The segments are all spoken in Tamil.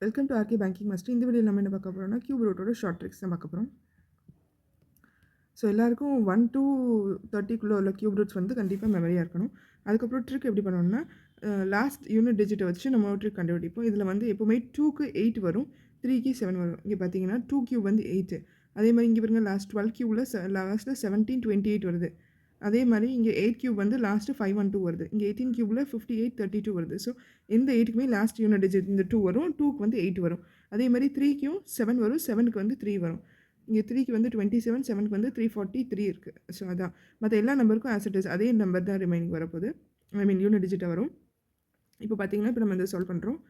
Welcome to RK banking master. இந்த வீடியோவில் நம்ம என்ன பார்க்க போகிறோம்னா கியூப் ரூட்டோட ஷார்ட் ட்ரிக்ஸ் தான் பார்க்க போகிறோம். ஸோ எல்லாருக்கும் 1 to 30 உள்ள கியூப் ரூட்ஸ் வந்து கண்டிப்பாக மெமரியாக இருக்கணும். அதுக்கப்புறம் ட்ரிக் எப்படி பண்ணணும்னா லாஸ்ட் யூனிட் டிஜிட்டை வச்சு நம்ம ட்ரிக் கண்டுபிடிப்போம். இதில் வந்து எப்போவுமே 2க்கு 8 வரும், 3க்கு 7 வரும். இங்கே பார்த்தீங்கன்னா 2 கியூப் வந்து 8. அதே மாதிரி இங்கே பாருங்கள் லாஸ்ட் 12 கியூவில் லாஸ்ட்டில் 1728 வருது. அதே மாதிரி இங்கே 8 கியூப் வந்து லாஸ்ட்டு 512 வருது. இங்கே 18 கியூபில் 5832 வருது. ஸோ இந்த 8க்குமே லாஸ்ட் யூனிட் டிஜிட் இந்த 2 வரும், 2க்கு வந்து 8 வரும். அதே மாதிரி 3க்கும் 7 வரும், 7க்கு வந்து 3 வரும். இங்கே 3க்கு வந்து 27, 7க்கு வந்து 343 இருக்குது. ஸோ அதான் மற்ற எல்லா நம்பருக்கும் ஆஸ் இட் இஸ் அதே நம்பர் தான் ரிமைனிங் வரப்போகுது. யூனிட் டிஜிட்டாக வரும். இப்போ பார்த்தீங்கன்னா இப்போ நம்ம இந்த சால்வ் பண்ணுறோம்.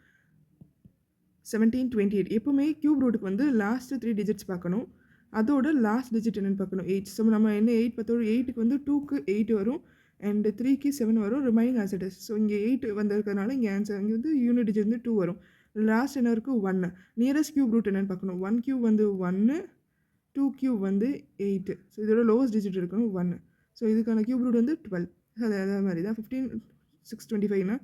1728 எப்போவுமே கியூப் ரூட்டுக்கு வந்து லாஸ்ட்டு 3 டிஜிட்ஸ் பார்க்கணும். அதோட லாஸ்ட் டிஜிட் என்னென்னு பார்க்கணும் 8. ஸோ நம்ம என்ன 8 பார்த்தோம், 8க்கு வந்து 2க்கு 8 வரும் அண்ட் 3க்கு 7 வரும், remaining as it is. So இங்கே 8 வந்திருக்கிறதுனால இங்கே ஆன்சர் இங்கே வந்து யூனிட் டிஜிட் வந்து 2 வரும். லாஸ்ட் என்ன இருக்குது 1. நியரஸ்ட் கியூப் ரூட் என்னென்னு பார்க்கணும். 1 கியூப் வந்து 1, 2 கியூப் வந்து 8. ஸோ இதோட லோவஸ்ட் டிஜிட் இருக்கணும் 1. ஸோ இதுக்கான கியூப் ரூட் வந்து 12. அதே மாதிரி தான் 15 625னா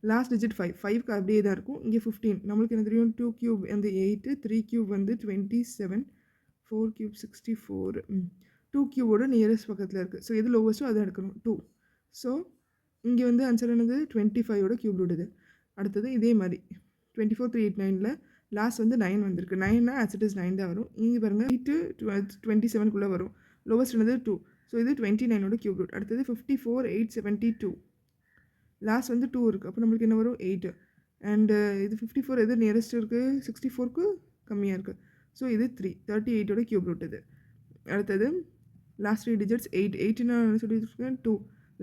லாஸ்ட் டிஜிட் 5. 5க்கு அப்படியே தான் இருக்கும். இங்கே 15 நம்மளுக்கு என்ன தெரியும், 2 கியூப் வந்து 8, 3 கியூப் வந்து 27, 4 கியூப் 64. 2 கியூபோட நியரஸ்ட் பக்கத்தில் இருக்குது. ஸோ எது லோவஸ்ட்டோ அதை எடுக்கணும் 2. ஸோ இங்கே வந்து ஆன்சர் என்னது 25ஓட கியூப் ரூட் இது. அடுத்தது இதே மாதிரி 24389ல் லாஸ்ட் வந்து 9 வந்திருக்கு. 9னா ஆஸ் இட் இஸ் 9 தான் வரும். இங்கே பாருங்கள் 8 27க்குள்ளே வரும். லோவஸ்ட் என்னது 2. ஸோ இது 29ஓட கியூப் ரூட். அடுத்தது 54872. லாஸ்ட் வந்து 2 இருக்குது. அப்போ நம்மளுக்கு என்ன வரும் 8. அண்டு இது 54 எது நியரஸ்ட் இருக்குது, 64க்கு கம்மியாக இருக்குது. ஸோ இது 38ஓட கியூப் ரூட் இது. அடுத்தது லாஸ்ட் 3 டிஜிட்ஸ் 8. 8னா சொல்லியிருக்கேன் 2.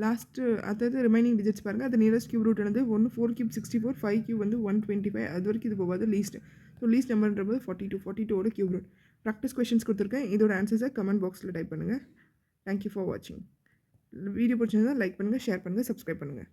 லாஸ்ட்டு அதாவது ரிமைனிங் டிஜிட்ஸ் பாருங்கள். அது நியரஸ்ட் கியூப் ரூட் என்னது 1, 4 கியூப் 64, 5 கியூப் வந்து 125. அது வரைக்கும் இது போகாது லீஸ்ட். ஸோ லீஸ்ட் நம்பர்ன்றது 42ஓட கியூப் ரூட். ப்ராக்டிஸ் கொஷின்ஸ் கொடுத்துருக்கேன். இதோட ஆன்சர்ஸை கமெண்ட் பாக்ஸில் டைப் பண்ணுங்கள். தேங்க்யூ ஃபார் வாட்சிங். வீடியோ பிடிச்சிருந்தா லைக் பண்ணுங்கள், ஷேர் பண்ணுங்கள், சப்ஸ்கிரைப் பண்ணுங்கள்.